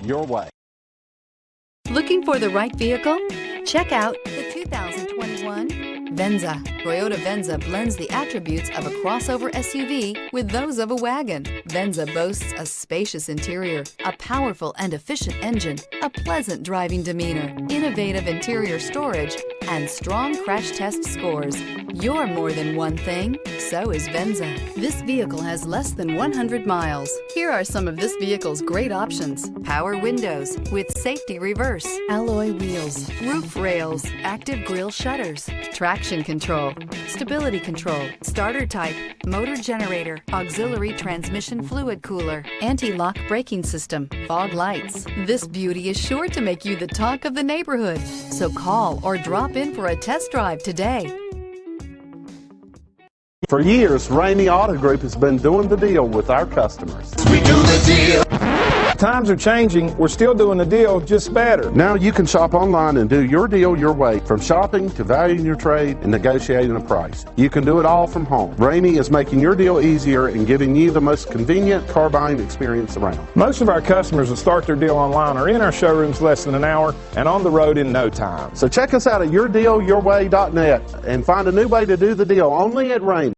your way. Looking for the right vehicle? Check out the 2021 Venza. Toyota Venza blends the attributes of a crossover SUV with those of a wagon. Venza boasts a spacious interior, a powerful and efficient engine, a pleasant driving demeanor, innovative interior storage, and strong crash test scores. You're more than one thing, so is Venza. This vehicle has less than 100 miles. Here are some of this vehicle's great options: power windows with safety reverse, alloy wheels, roof rails, active grille shutters, traction control, stability control, starter type, motor generator, auxiliary transmission fluid cooler, anti-lock braking system, fog lights. This beauty is sure to make you the talk of the neighborhood. So call or drop in for a test drive today. For years, Ramey Auto Group has been doing the deal with our customers. We do the deal. Times are changing. We're still doing the deal, just better. Now you can shop online and do your deal your way, from shopping to valuing your trade and negotiating a price. You can do it all from home. Ramey is making your deal easier and giving you the most convenient car buying experience around. Most of our customers that start their deal online are in our showrooms less than an hour and on the road in no time. So check us out at yourdealyourway.net and find a new way to do the deal only at Ramey.